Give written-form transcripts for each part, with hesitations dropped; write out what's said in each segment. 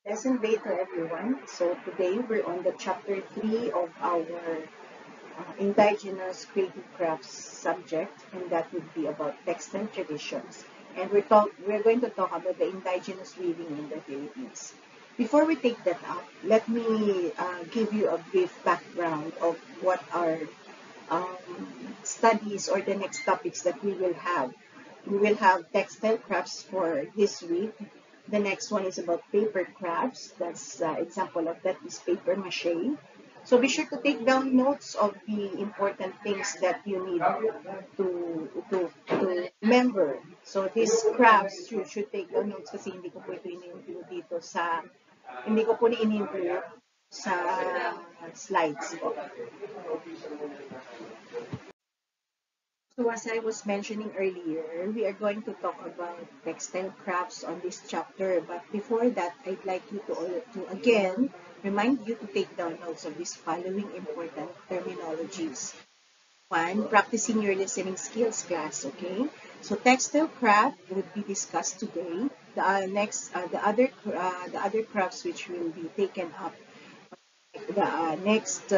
Lesson later, everyone. So today we're on the chapter 3 of our indigenous creative crafts subject, and that would be about textile traditions. And we're going to talk about the indigenous weaving in the Philippines. Before we take that up, let me give you a brief background of what our um, studies or the next topics that we will have. We will have textile crafts for this week. The next one is about paper crafts. That's example of that is paper mache. So be sure to take down notes of the important things that you need to remember. So these crafts, you should take down notes kasi hindi ko po ito ini-include dito sa, hindi ko po ini-include sa slides ko. So as I was mentioning earlier, we are going to talk about textile crafts on this chapter. But before that, I'd like you to again remind you to take down notes of these following important terminologies. One, practicing your listening skills class, okay? So textile craft would be discussed today. The other crafts which will be taken up the next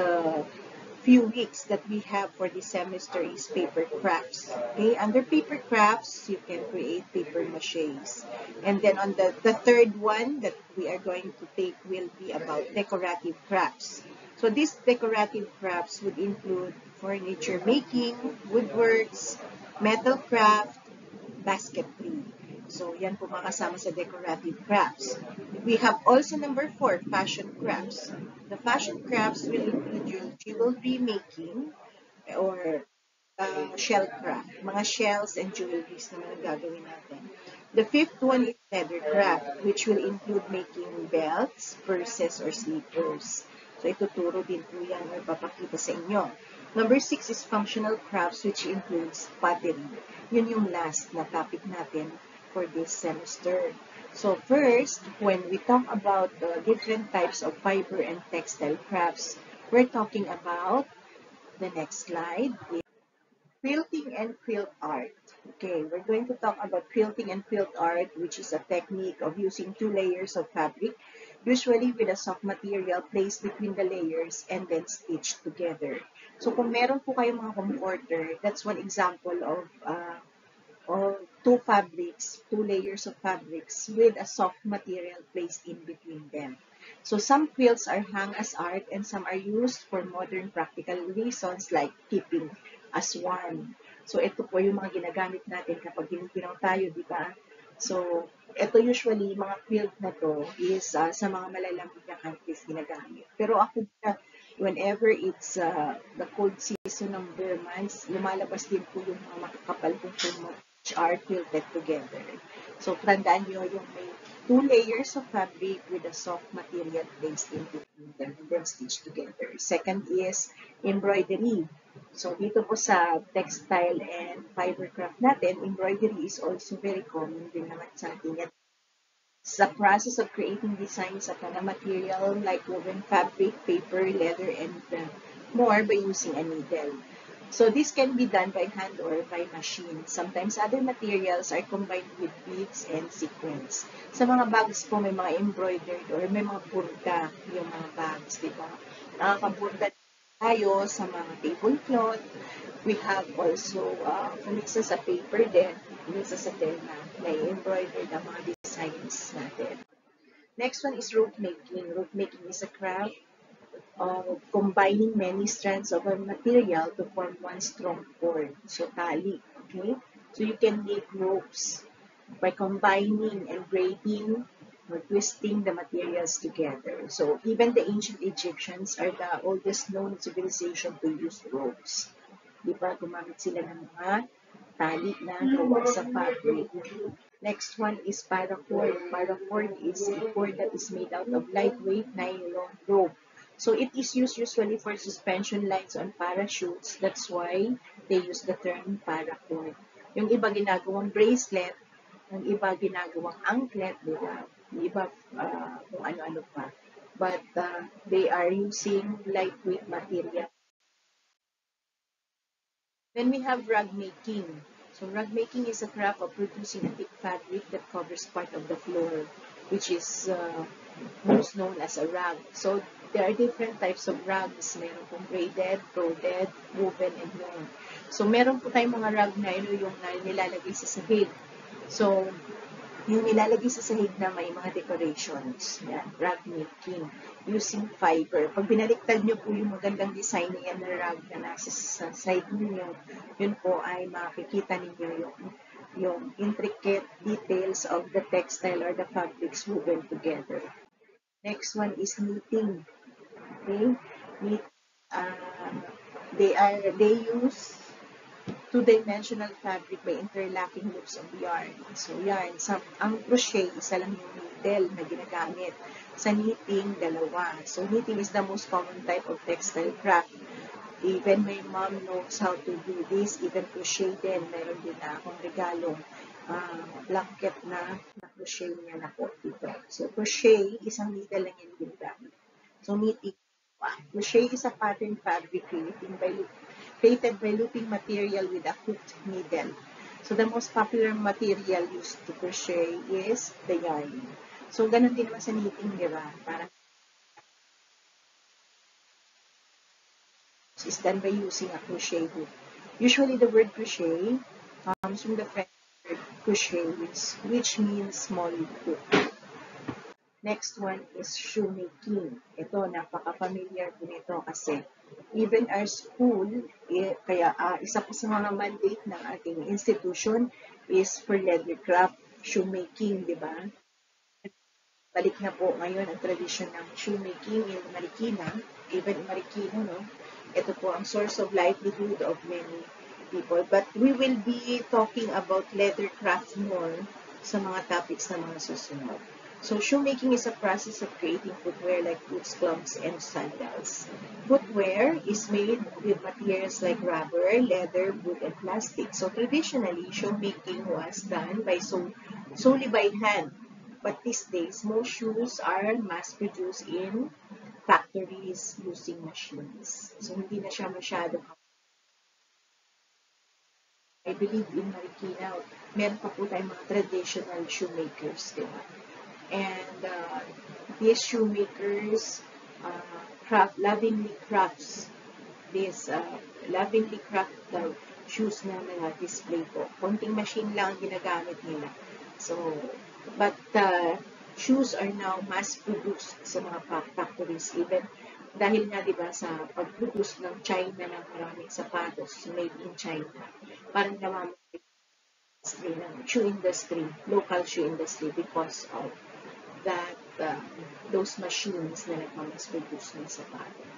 few weeks that we have for this semester is paper crafts. Okay, under paper crafts, you can create paper maches. And then on the third one that we are going to take will be about decorative crafts. So these decorative crafts would include furniture making, woodworks, metal craft, basketry. So, yan po makasama sa decorative crafts. We have also number 4, fashion crafts. The fashion crafts will include your jewelry making or shell craft. Mga shells and jewelries naman ang gagawin natin. The fifth one is leather craft, which will include making belts, purses, or slippers. So, ituturo din po yan or papakita sa inyo. Number 6 is functional crafts, which includes pottery. Yun yung last na topic natin for this semester. So first, when we talk about different types of fiber and textile crafts, we're talking about the next slide. Quilting and quilt art. Okay, we're going to talk about quilting and quilt art, which is a technique of using 2 layers of fabric, usually with a soft material placed between the layers and then stitched together. So kung meron po kayong mga comforter, that's one example of or 2 layers of fabrics with a soft material placed in between them. So some quilts are hung as art and some are used for modern practical reasons like keeping as one. So ito po yung mga ginagamit natin kapag ginipinaw tayo, di ba? So ito usually, mga quilt na to is sa mga malalamig na countries ginagamit. Pero ako whenever it's the cold season ng bare months, lumalabas din po yung mga makakapal kong kumot which are quilted together. So, tandaan nyo yung may 2 layers of fabric with a soft material placed in between them and then stitched together. Second is embroidery. So, dito po sa textile and fiber craft natin, embroidery is also very common din naman sa ating It's the process of creating designs upon a material like woven fabric, paper, leather, and more by using a needle. So this can be done by hand or by machine. Sometimes other materials are combined with beads and sequins. Sa mga bags po may mga embroidered or may mga burda yung mga bags, di ba? Nakakaburda tayo sa mga tablecloth. We have also, kung isa sa paper din, isa sa tela, may embroidered ang mga designs natin. Next one is rope making. Rope making is a craft of combining many strands of a material to form one strong cord. So, tali. Okay? So, you can make ropes by combining and braiding or twisting the materials together. So, even the ancient Egyptians are the oldest known civilization to use ropes. Di ba? Gumamit sila ng mga tali na gawa sa fabric. Next one is paracord. Paracord is a cord that is made out of lightweight nylon rope. So it is used usually for suspension lines on parachutes. That's why they use the term paracord. Yung iba ginagawang bracelet, yung iba ginagawang anklet, di ba? Yung iba kung ano-ano pa. But they are using lightweight material. Then we have rug making. So rug making is a craft of producing a thick fabric that covers part of the floor. which is most known as a rag. So there are different types of rags. Meron pong braided, corded, woven, and loom. So meron po tayong mga rag na yung nilalagay sa sahig. So yung nilalagay sa sahig na may mga decorations. Yan, rag making using fiber. Pag binaliktad nyo po yung magandang design na yan na rag na nasa sa side ninyo, yun po ay makikita ninyo yung intricate details of the textile or the fabrics woven together. Next one is knitting. Okay, knit. They use two-dimensional fabric by interlocking loops of yarn. So yarn, ang crochet, isa lang yung needle na ginagamit. Sa knitting, dalawa. So knitting is the most common type of textile craft. Even my mom knows how to do this, even crochet din. Meron din na akong regalong blanket na crochet niya na po dito. So crochet, isang needle lang yung ginagamit. So knitting, crochet is a pattern fabric created by looping material with a hooked needle. So the most popular material used to crochet is the yarn. So ganun din naman sa knitting, di ba? Parang is done by using a crochet hook. Usually the word crochet comes from the French word crochet, which means small hook. Next one is shoemaking. Ito, napaka-familiar po nito kasi even our school, kaya isa po sa mga mandate ng ating institution is for leather craft, shoemaking, di ba? Balik na po ngayon ang tradisyon ng shoemaking in Marikina, even in Marikina, no? Ito po ang source of livelihood of many people. But we will be talking about leather craft more sa mga topics na mga susunod. So shoemaking is a process of creating footwear like boots, gloves, and sandals. Footwear is made with materials like rubber, leather, wood, and plastic. So traditionally, shoemaking was done by solely by hand. But these days, most shoes are mass-produced in factories using machines. So hindi na siya masyado. I believe in Marikina, meron pa po tayong mga traditional shoemakers, di ba? And these shoemakers lovingly crafts this lovingly craft the shoes na display po. Konting machine lang ang ginagamit nila. So, but shoes are now mass-produced sa mga factories, even dahil nga, di ba, sa pag-produce ng China ng maraming sapatos made in China, parang namamatay ng shoe industry, local shoe industry, because of that those machines na nagmamas-produce ng sapatos.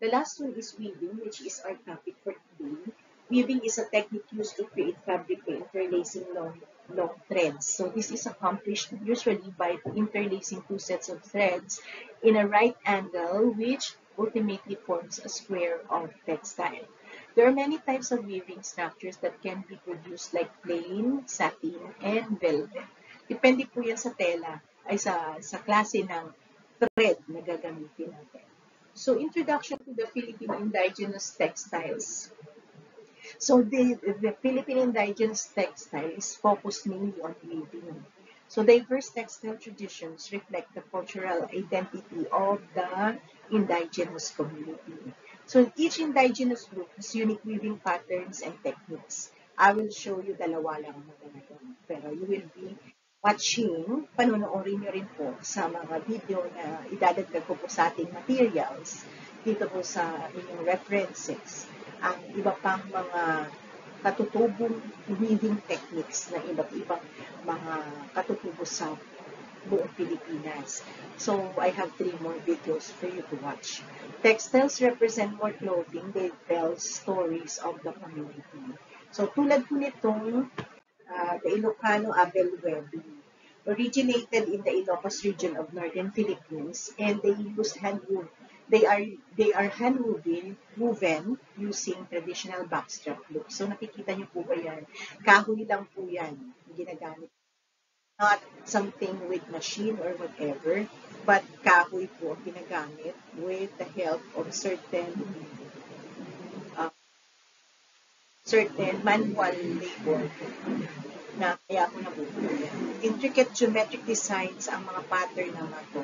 The last one is weaving, which is our topic for today. Weaving is a technique used to create fabric by interlacing long threads. So this is accomplished usually by interlacing two sets of threads in a right angle, which ultimately forms a square of textile. There are many types of weaving structures that can be produced like plain, satin, and velvet. Depende po yan sa tela, ay sa klase ng thread na gagamitin natin. So introduction to the Philippine indigenous textiles. So the Philippine indigenous textiles focus mainly on weaving. So diverse textile traditions reflect the cultural identity of the indigenous community. So each indigenous group has unique weaving patterns and techniques. I will show you dalawa lang muna ngayon. Pero you will be watching, panonoorin nyo rin po sa mga video na idadagdag ko po sa ating materials dito po sa inyong references ang iba pang mga katutubong weaving techniques na iba't ibang mga katutubo sa buong Pilipinas. So, I have 3 more videos for you to watch. Textiles represent more clothing. They tell stories of the community. So, tulad po nitong the Ilocano Abel webbing. Originated in the Ilocos region of northern Philippines, and they use handwoven. They are woven using traditional backstrap look. So nakikita niyo po ba yan? Kahoy lang po yan ginagamit. Not something with machine or whatever, but kahoy po ang ginagamit with the help of certain manual labor. na kaya ako nabubuo. Intricate geometric designs ang mga pattern na mga to,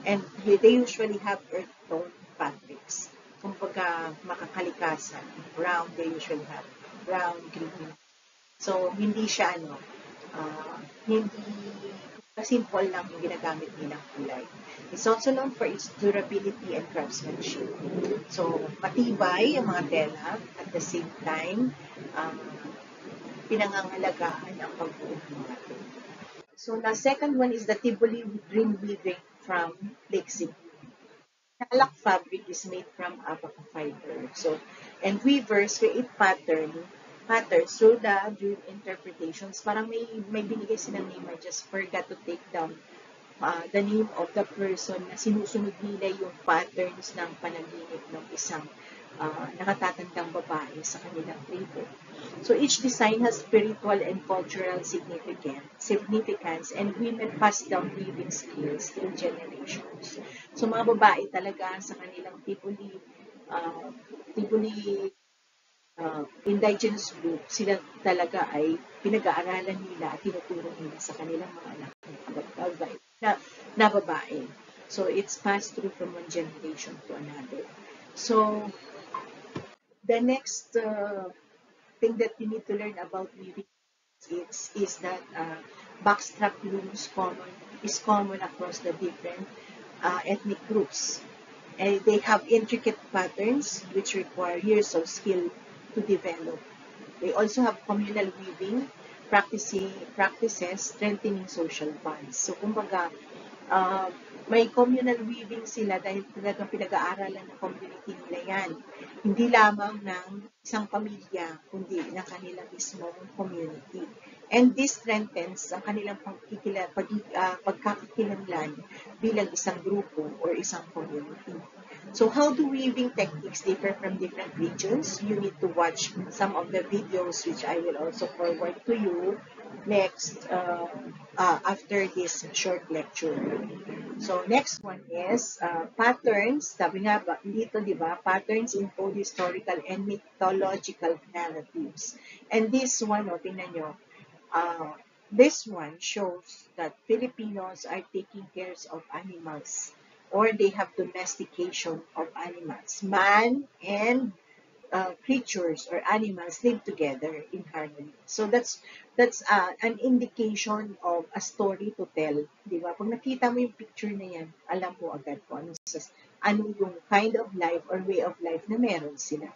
and they usually have earth tone fabrics. Kumbaga, makakalikasan. Brown, they usually have brown, green. So, hindi siya hindi simple lang yung ginagamit nilang kulay. It's also known for its durability and craftsmanship. So, matibay ang mga tela at the same time, pinangangalagaan ang pagbuo ng mga to. So, the second one is the Tivoli dream weaving from Lake Cebu. Nalak fabric is made from abaca fiber. So, and weavers create patterns through the dream interpretations. Parang may binigay silang name. I just forgot to take down the name of the person na sinusunod nila yung patterns ng panaginip ng isang nakatatandang babae sa kanilang tribo. So each design has spiritual and cultural significance, and women pass down weaving skills through generations. So mga babae talaga sa kanilang Tivoli indigenous group, sila talaga ay pinag-aaralan nila at tinuturo nila sa kanilang mga anak na babae. So it's passed through from one generation to another. So the next thing that you need to learn about weaving is that backstrap loom is common across the different ethnic groups. And they have intricate patterns which require years of skill to develop. They also have communal weaving practices strengthening social bonds. So kumbaga, may communal weaving sila dahil talagang pinag-aaralan ng community nila yan. Hindi lamang ng isang pamilya, kundi ng kanilang mismong community. And this strengthens ang kanilang pagkakakilanlan bilang isang grupo or isang community. So how do weaving techniques differ from different regions? You need to watch some of the videos which I will also forward to you next after this short lecture. So next one is patterns. Sabi nga ba, dito di ba, patterns in both historical and mythological narratives. And this one, tingnan nyo, this one shows that Filipinos are taking care of animals, or they have domestication of animals. Man and creatures or animals live together in harmony. So that's an indication of a story to tell, di ba? Pag nakita mo yung picture na yan, alam mo agad kung ano yung kind of life or way of life na meron sila.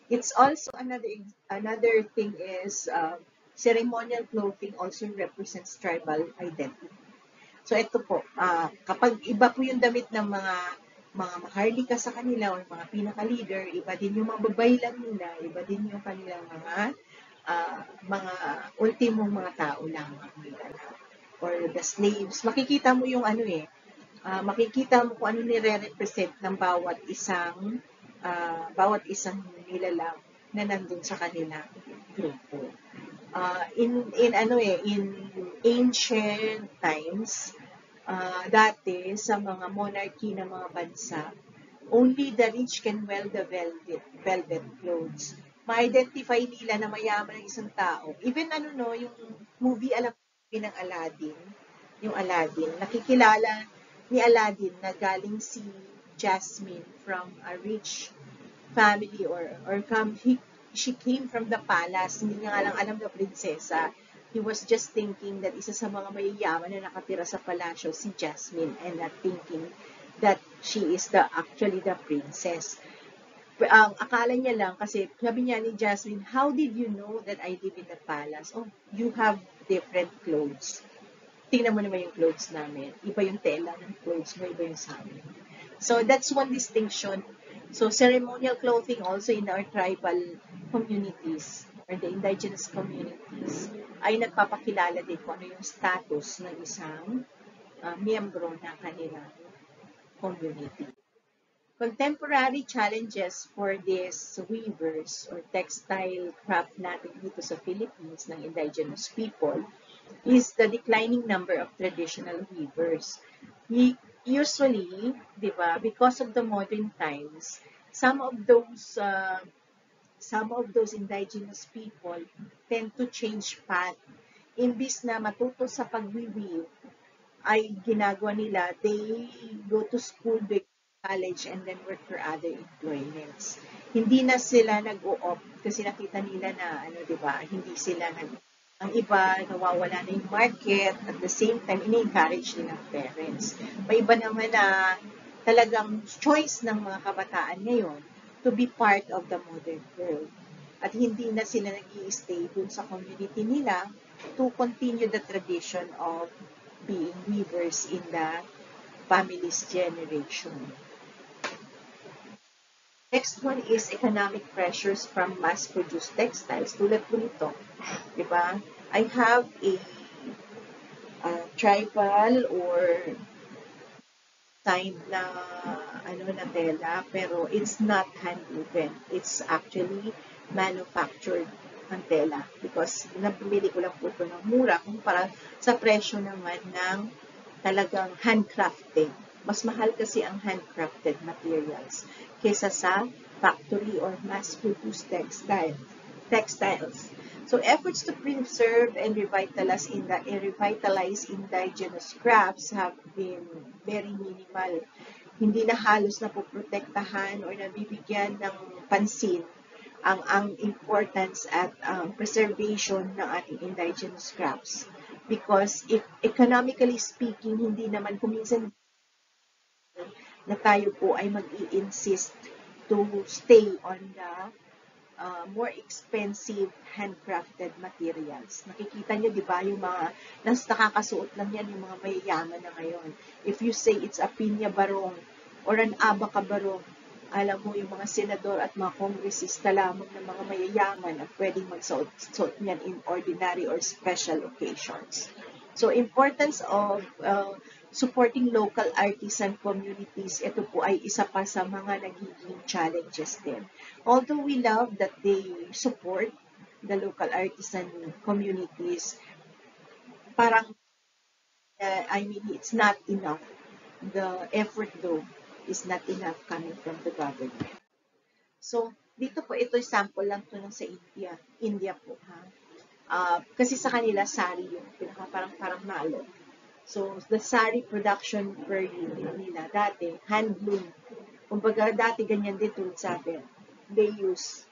It's also another thing is ceremonial clothing also represents tribal identity. So ito po, kapag iba po yung damit ng mga maharlika sa kanila o mga pinaka-leader, iba din yung mga babaylan nila, iba din yung kanilang mga ultimong mga tao lang nila, or the slaves. Makikita mo yung makikita mo kung ano nire-represent ng bawat isang nilalang na nandun sa kanilang grupo. In ancient times, dati sa mga monarchy ng mga bansa, only the rich can wear the velvet clothes. Ma-identify nila na mayaman ang isang tao. Even yung movie alam ng Aladdin, yung Aladdin, nakikilala ni Aladdin na galing si Jasmine from a rich family she came from the palace. Hindi niya nga lang alam na prinsesa. He was just thinking that isa sa mga mayayaman na nakatira sa palasyo si Jasmine, and not thinking that she is actually the princess. Ang akala niya lang, kasi sabi niya ni Jasmine, how did you know that I live in the palace? Oh, you have different clothes. Tingnan mo naman yung clothes namin. Iba yung tela ng clothes mo, iba yung sa amin. So that's one distinction. So ceremonial clothing also in our tribal communities or the indigenous communities ay nagpapakilala din kung ano yung status ng isang miyembro ng kanilang community. Contemporary challenges for these weavers or textile craft natin dito sa Philippines ng indigenous people is the declining number of traditional weavers. Usually, di ba, because of the modern times, some of those indigenous people tend to change path imbis na matuto sa pagwiweave, ay ginagawa nila, they go to school, they go to college, and then work for other employments. Hindi na sila nag-o-opt kasi nakita nila na, di ba, hindi sila ang iba, nawawala na yung market, at the same time, ini-encourage nila ang parents. May iba naman na talagang choice ng mga kabataan ngayon to be part of the modern world. At hindi na sila nag-i-stay dun sa community nila to continue the tradition of being weavers in the family's generation. Next one is economic pressures from mass-produced textiles. Tulad po nito, di ba? I have a tribal or signed na na tela, pero it's not hand-woven. It's actually manufactured ang tela because nabili ko lang po ito ng mura kumpara sa presyo naman ng talagang handcrafted. Mas mahal kasi ang handcrafted materials kaysa sa factory or mass-produced textiles. So efforts to preserve and revitalize indigenous crafts have been very minimal. Hindi na halos napoprotektahan or nabibigyan ng pansin ang importance at preservation ng ating indigenous crafts. Because if economically speaking, hindi naman kuminsan na tayo po ay mag-i-insist to stay on the more expensive handcrafted materials. Nakikita nyo, di ba, yung mga nakakasuot lang yan, yung mga mayayaman na ngayon. If you say it's a pinya barong or an abaca barong, alam mo, yung mga senador at mga kongresista lamang ng mga mayayaman at pwedeng magsuot niyan in ordinary or special occasions. So, importance of supporting local artisan communities, ito po ay isa pa sa mga nagiging challenges din. Although we love that they support the local artisan communities, parang, it's not enough. The effort though is not enough coming from the government. So, dito po, ito sample lang to ng sa India. India po, ha? Kasi sa kanila, sari yung parang malo. So, the sari production per unit nila, dati, hand-loom. Kumbaga, dati ganyan din tulad sa atin. They use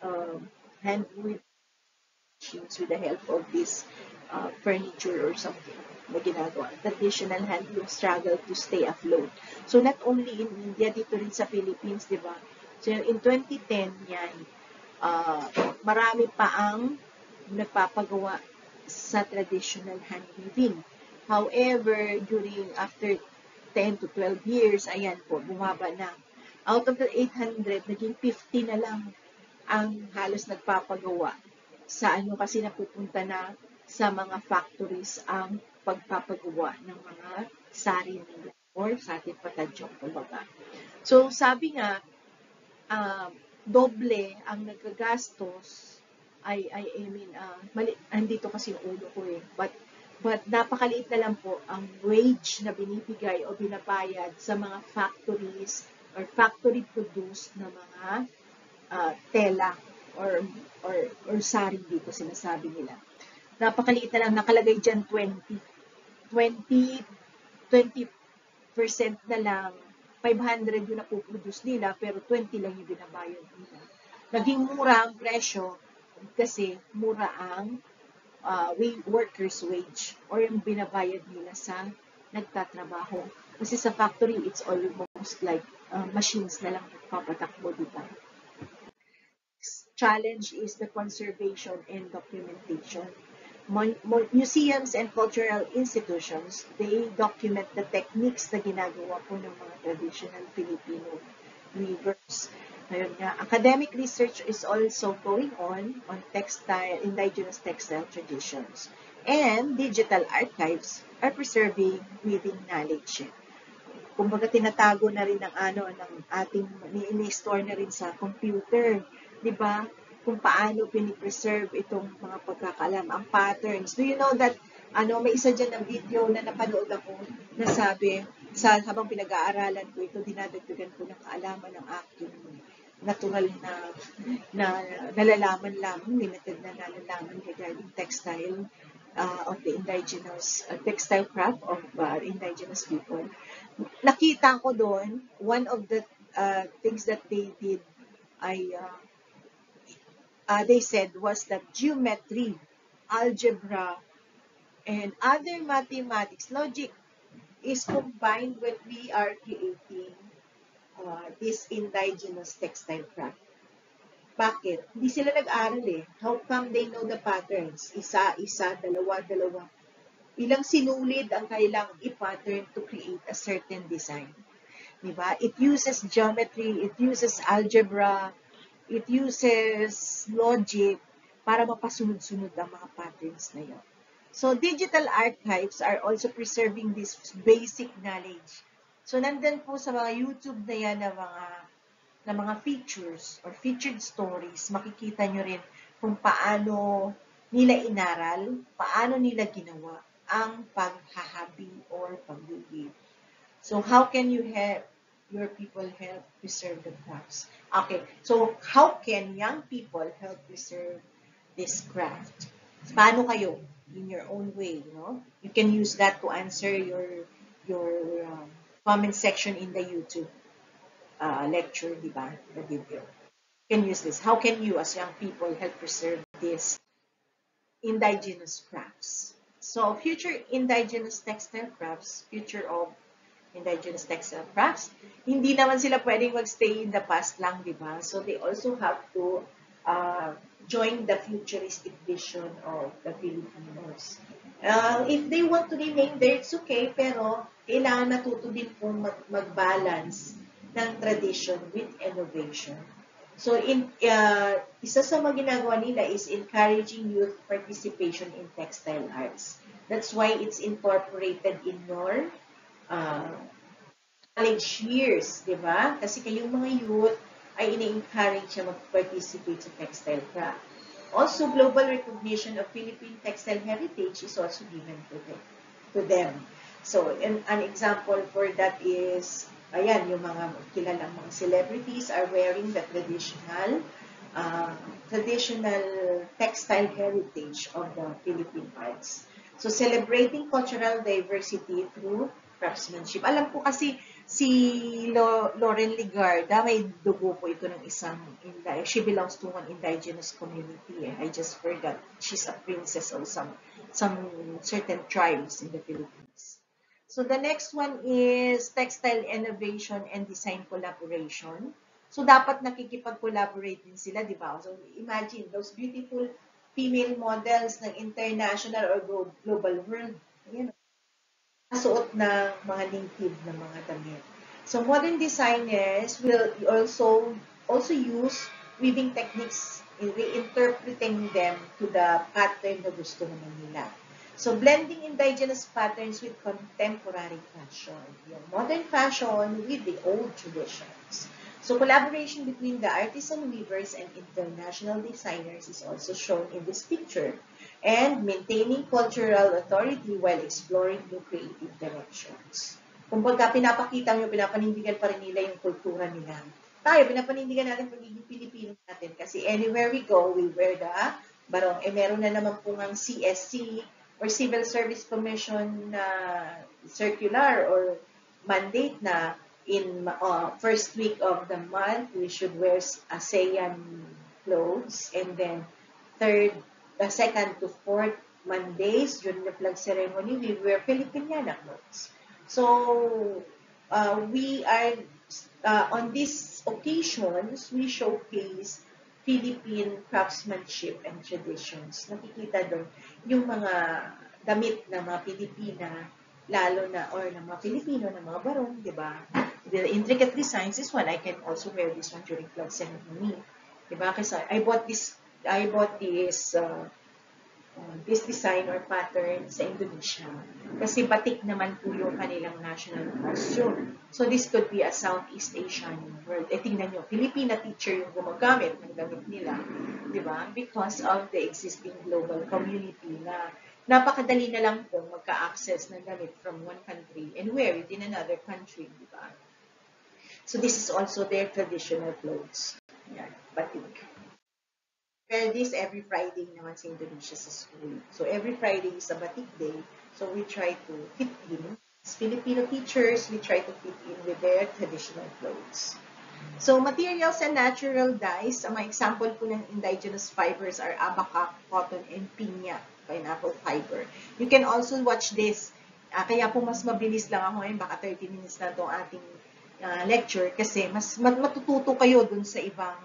hand-loom machines with the help of this furniture or something na ginagawa. Traditional handloom struggle to stay afloat. So, not only in India, dito rin sa Philippines, di ba? So, in 2010, yan, marami pa ang nagpapagawa sa traditional handweaving. However, after 10 to 12 years, ayan po, bumaba na. Out of the 800, naging 50 na lang ang halos nagpapagawa sa kasi napupunta na sa mga factories ang pagpapagawa ng mga sari nila or sa ating patadyong kumbaga. So, sabi nga, doble ang nagagastos andito kasi yung ulo ko but napakaliit na lang po ang wage na binibigay o binabayad sa mga factories or factory produced na mga tela or sari dito sinasabi nila. Napakaliit na lang, nakalagay dyan 20% na lang, 500 yung napuproduce nila, pero 20 lang yung binabayad nila. Naging mura ang presyo kasi mura ang workers' wage or yung binabayad nila sa nagtatrabaho. Kasi sa factory, it's almost like machines na lang nagpapatakbo, diba? Challenge is the conservation and documentation. Museums and cultural institutions, they document the techniques na ginagawa po ng mga traditional Filipino weavers. Ngayon nga, academic research is also going on indigenous textile traditions. And digital archives are preserving weaving knowledge. Kumbaga tinatago na rin ng ating ni-store na rin sa computer, 'di ba? Kung paano pini-preserve itong mga pagkakaalam, ang patterns. Do you know that may isa diyan na video na napanood ako na sabi habang pinag-aaralan ko ito, dinadagdagan ko ng kaalaman ng aking natural na nalalaman lamang, limited na nalalaman regarding textile of the indigenous textile craft of indigenous people. Nakita ko doon, one of the things that they did, I they said was that geometry, algebra, and other mathematics, logic is combined when we are creating this indigenous textile craft. Bakit? Hindi sila nag-aral eh. How come they know the patterns? Isa, isa, dalawa, dalawa. Ilang sinulid ang kailangang i-pattern to create a certain design. Diba? It uses geometry, it uses algebra, it uses logic para mapasunod-sunod ang mga patterns na yun. So, digital archives are also preserving this basic knowledge. So, nandun po sa mga YouTube na yan na mga features or featured stories, makikita nyo rin kung paano nila inaral, paano nila ginawa ang paghahabi or pag-weave. So, how can you help your people help preserve the crafts? Okay, so how can young people help preserve this craft? Paano kayo? In your own way, you know? You can use that to answer your comment section in the YouTube lecture, di ba? The video. You can use this. How can you, as young people, help preserve these indigenous crafts? So, future indigenous textile crafts, future of indigenous textile crafts, hindi naman sila pwedeng magstay in the past lang, di ba? So, they also have to join the futuristic vision of the Filipinos. If they want to remain there, it's okay, pero kailangan natuto din po mag-balance ng tradition with innovation. So, isa sa mga ginagawa nila is encouraging youth participation in textile arts. That's why it's incorporated in your college years, di ba? Kasi kayong mga youth ay ini-encourage siya mag-participate sa textile craft. Also, global recognition of Philippine textile heritage is also given to them. So, an example for that is, ayan, yung mga kilalang mga celebrities are wearing the traditional textile heritage of the Philippine arts. So, celebrating cultural diversity through craftsmanship. Alam ko kasi si Lauren Ligarda, may dugo po ito ng isang, she belongs to one indigenous community. I just heard that she's a princess of some certain tribes in the Philippines. So the next one is textile innovation and design collaboration. So dapat nakikipag-collaborate din sila, di ba? So imagine those beautiful female models ng international or global world. Ayan, suot ng mga native na mga damit. So modern designers will also use weaving techniques in reinterpreting them to the pattern na gusto naman nila. So blending indigenous patterns with contemporary fashion. Yung modern fashion with the old traditions. So collaboration between the artisan weavers and international designers is also shown in this picture. And maintaining cultural authority while exploring new creative directions. Kung pagka pinapakita nyo, pinapanindigan pa rin nila yung kultura nila. Tayo, pinapanindigan natin pagiging Pilipino natin kasi anywhere we go, we wear the barong. Meron na naman po ng CSC or Civil Service Commission na circular or mandate na in first week of the month, we should wear ASEAN clothes, and then the second to fourth Mondays during the flag ceremony, we wear Filipiniana clothes. So we are on these occasions, we showcase Philippine craftsmanship and traditions. Nakikita doon yung mga damit na mga Pilipina, lalo na, or ng mga Filipino, ng mga barong, di ba? The intricate designs is one. I can also wear this one during flag ceremony. Di ba? Kasi I bought this design or pattern sa Indonesia. Kasi batik naman po yung kanilang national costume. So this could be a Southeast Asian world. Tingnan nyo, Filipina teacher yung gumagamit ng damit nila. Di ba? Because of the existing global community na napakadali na lang po magka-access ng damit from one country and wear it in another country. Di ba? So this is also their traditional clothes. Yan, batik. Well, this every Friday naman sa Indonesia sa school. So, every Friday is a batik day. So, we try to fit in. As Filipino teachers, we try to fit in with their traditional clothes. So, materials and natural dyes. Ang mga example po ng indigenous fibers are abaca, cotton, and piña, pineapple fiber. You can also watch this. Kaya po mas mabilis lang ako ngayon, baka 30 minutes na itong ating lecture kasi mas matututo kayo dun sa ibang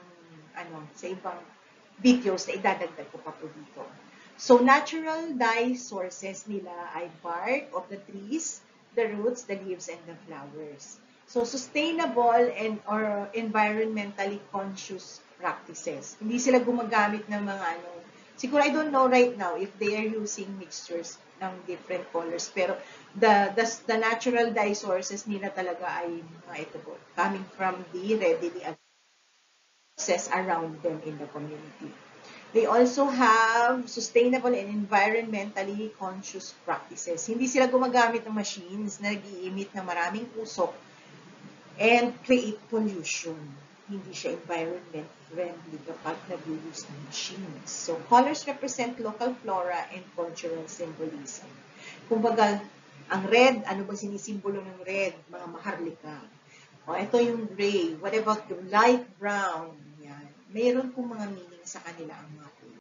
videos na idadagdag ko pa po dito. So, natural dye sources nila ay bark of the trees, the roots, the leaves, and the flowers. So, sustainable and or environmentally conscious practices. Hindi sila gumagamit ng mga siguro I don't know right now if they are using mixtures ng different colors, pero the natural dye sources nila talaga ay ito po, coming from the readily access around them in the community. They also have sustainable and environmentally conscious practices. Hindi sila gumagamit ng machines na nag-i-emit ng maraming usok and create pollution. Hindi siya environment friendly kapag nag-use ng machines. So, colors represent local flora and cultural symbolism. Kumbaga, ang red, ano ba sinisimbolo ng red? Mga maharlika. O, ito yung gray. What about the light brown? Yan. Mayroon pong mga meaning sa kanila ang mga kulay.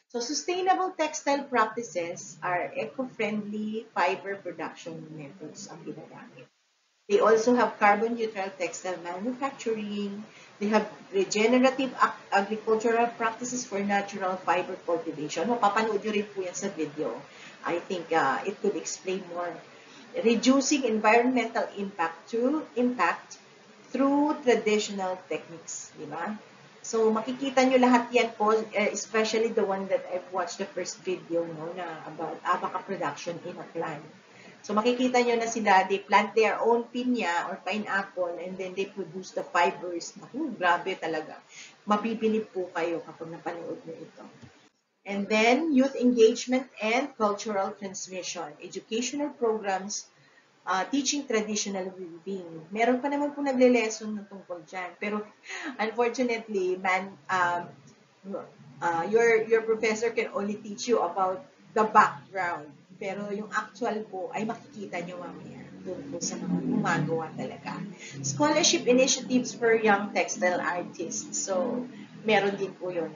So, sustainable textile practices are eco-friendly fiber production methods ang ginagamit. They also have carbon-neutral textile manufacturing. They have regenerative agricultural practices for natural fiber cultivation. Mapapanood nyo rin po yan sa video. I think it could explain more. Reducing environmental impact through traditional techniques. Diba? So, makikita nyo lahat yan po, especially the one that I've watched the first video na about abaca production in a plant. So, makikita nyo na sila, they plant their own pinya or pineapple and then they produce the fibers. Naku, grabe talaga. Mabibilib po kayo kapag napanood nyo ito. And then, youth engagement and cultural transmission. Educational programs teaching traditional weaving. Meron pa naman po nagle-lesson ng tungkol dyan. Pero, unfortunately, your professor can only teach you about the background. Pero yung actual po ay makikita nyo mamaya doon po sa mga gumagawa talaga. Scholarship initiatives for young textile artists. So, meron din po yun.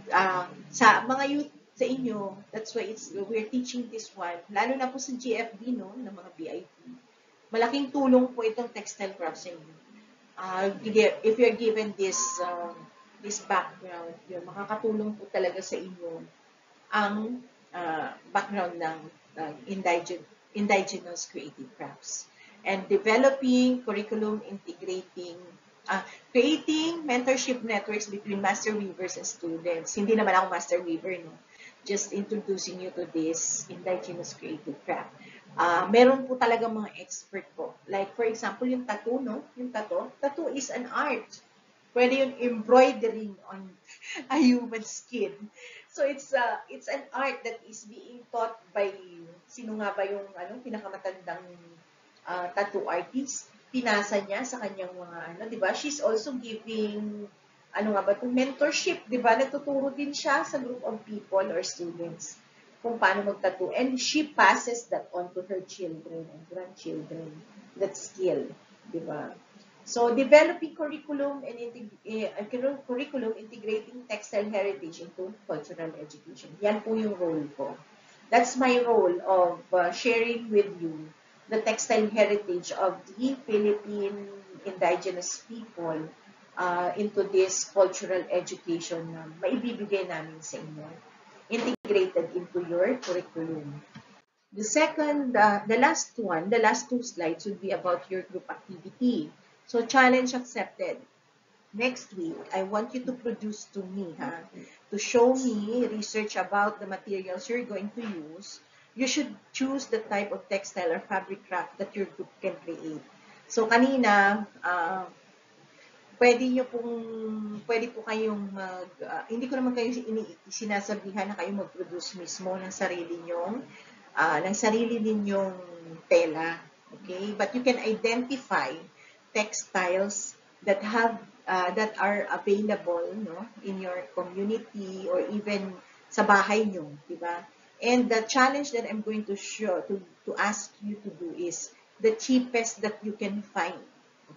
Sa mga youth sa inyo, that's why we're teaching this one. Lalo na po sa GFB, ng mga BIP. Malaking tulong po itong textile crafts sa inyo. If you're given this background, yun, makakatulong po talaga sa inyo ang background ng indigenous creative crafts. And developing curriculum integrating, creating mentorship networks between master weavers and students. Hindi naman ako master weaver, just introducing you to this indigenous creative craft. Meron po talaga mga expert po. Like, for example, yung tattoo, Yung tattoo is an art. Pwede yung embroidering on a human skin. So, it's an art that is being taught by, sino nga ba yung pinakamatandang tattoo artist? Pinasa niya sa kanyang mga, di ba? She's also giving, mentorship, di ba? Nagtuturo din siya sa group of people or students kung paano mag-tattoo. And she passes that on to her children and grandchildren, that skill, di ba? So, developing curriculum integrating textile heritage into cultural education. Yan po yung role ko. That's my role of sharing with you the textile heritage of the Philippine indigenous people into this cultural education na maibibigay namin sa inyo, integrated into your curriculum. The last two slides would be about your group activity. So, challenge accepted. Next week, I want you to produce to me, to show me research about the materials you're going to use. You should choose the type of textile or fabric craft that your group can create. So, kanina, pwede po kayong hindi ko naman kayo sinasabihan na kayo mag-produce mismo ng sarili ninyong tela. Okay? But you can identify textiles that are available, no, in your community or even sa bahay nyo, di ba? And the challenge that I'm going to show to ask you to do is the cheapest that you can find.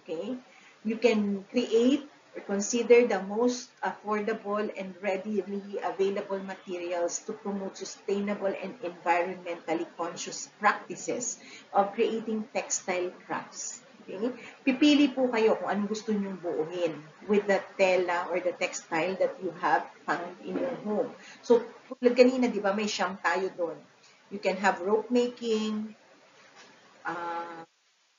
Okay? You can create or consider the most affordable and readily available materials to promote sustainable and environmentally conscious practices of creating textile crafts. Okay? Pipili po kayo kung anong gusto nyong buuhin with the tela or the textile that you have found in your home. So, kanina, di ba, may siyam tayo doon. You can have rope making,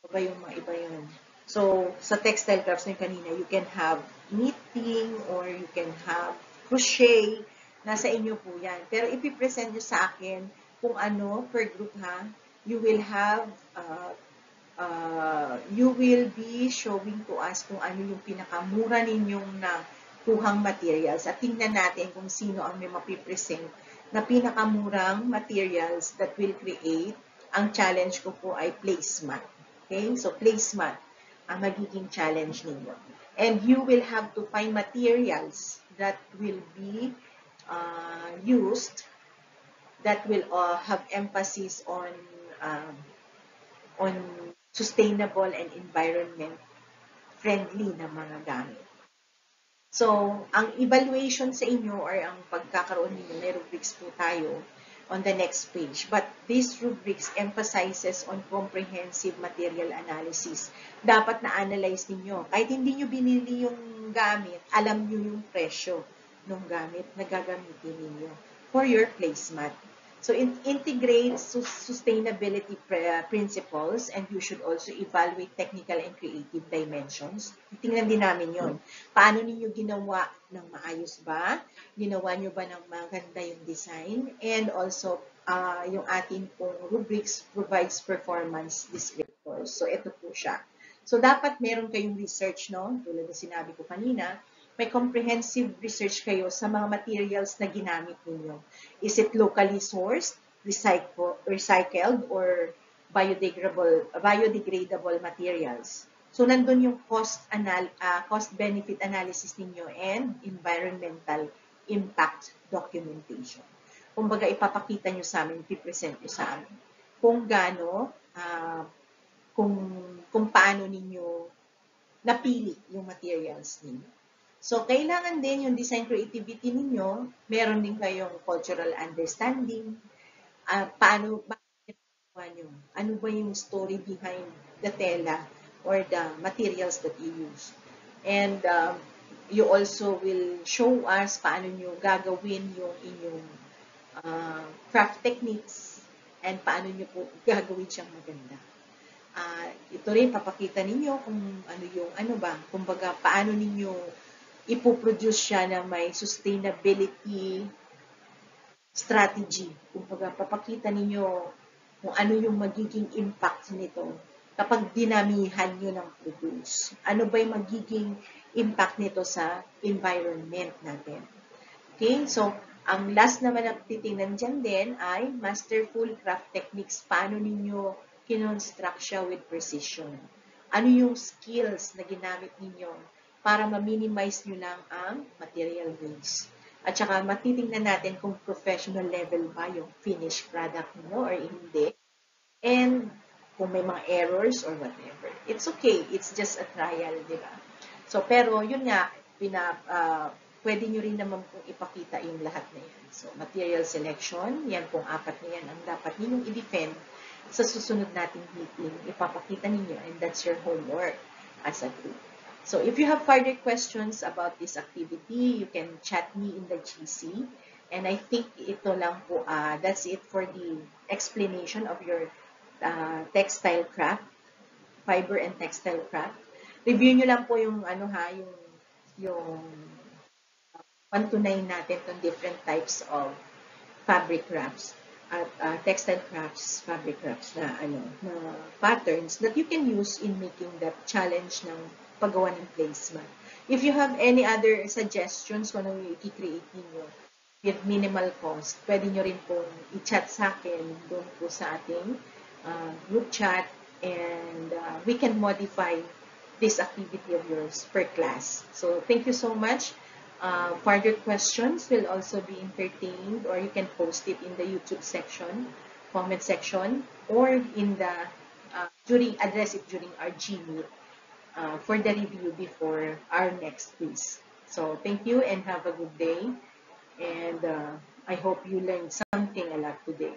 ba yung mga iba yun. So, sa textile crafts na kanina, you can have knitting or you can have crochet. Nasa inyo po yan. Pero ipipresent nyo sa akin kung ano per group ha. You will have, you will be showing to us kung ano yung pinakamura ninyong nakuhang materials. At tingnan natin kung sino ang may mapipresent na pinakamurang materials that will create. Ang challenge ko po ay placemat. Okay? So, placemat ang magiging challenge ninyo. And you will have to find materials that will be used, that will have emphasis on sustainable and environment friendly na mga gamit. So, ang evaluation sa inyo or ang pagkakaroon ninyo, may rubrics po tayo on the next page. But these rubrics emphasizes on comprehensive material analysis. Dapat na-analyze ninyo. Kahit hindi nyo binili yung gamit, alam nyo yung presyo ng gamit na gagamitin ninyo for your placemat. So, integrate sustainability principles, and you should also evaluate technical and creative dimensions. Tingnan din namin yon. Paano ninyo ginawa ng maayos ba? Ginawa nyo ba ng maganda yung design? And also, yung ating pong rubrics provides performance descriptors. So, ito po siya. So, dapat meron kayong research, no? Tulad na sinabi ko kanina, may comprehensive research kayo sa mga materials na ginamit ninyo. Is it locally sourced, recycled, or biodegradable materials? So, nandun yung cost-benefit analysis ninyo and environmental impact documentation. Kumbaga, ipapakita nyo sa amin, ipipresent nyo sa amin kung gaano, kung paano ninyo napili yung materials ninyo. So, kailangan din yung design creativity ninyo, meron din kayong cultural understanding, paano ba nyo? Ano ba yung story behind the tela or the materials that you use? And you also will show us paano nyo gagawin yung inyong craft techniques and paano nyo po gagawin siyang maganda. Ito rin, papakita ninyo kung kumbaga, paano ninyo ipoproduce siya na may sustainability strategy. Kumbaga, papakita ninyo kung ano yung magiging impact nito kapag dinamihan nyo ng produce. Ano ba yung magiging impact nito sa environment natin. Okay? So, ang last naman na titingnan dyan din ay masterful craft techniques. Paano ninyo kinonstruct siya with precision? Ano yung skills na ginamit ninyo para ma-minimize nyo lang ang material waste. At saka matitingnan natin kung professional level ba yung finished product mo or hindi. And kung may mga errors or whatever. It's okay. It's just a trial, di ba? So, pero yun nga, pwede nyo rin naman pong ipakita yung lahat na yan. So, material selection, yan pong apat na yan ang dapat ninyong i-defend sa susunod nating meeting. Ipapakita ninyo, and that's your homework as a group. So, if you have further questions about this activity, you can chat me in the GC. And I think ito lang po, that's it for the explanation of your textile craft, fiber and textile craft. Review nyo lang po yung, yung 1 to 9 natin itong different types of fabric crafts at textile crafts, fabric crafts na patterns that you can use in making that challenge ng paggawa ng placemat. If you have any other suggestions kung ano yung i-create ninyo with minimal cost, pwede nyo rin po i-chat sa akin doon po sa ating group chat, and we can modify this activity of yours per class. So thank you so much. Further questions will also be entertained, or you can post it in the YouTube section, comment section, or in the address it during our Gmeet for the review before our next quiz. So thank you and have a good day. And I hope you learned something a lot today.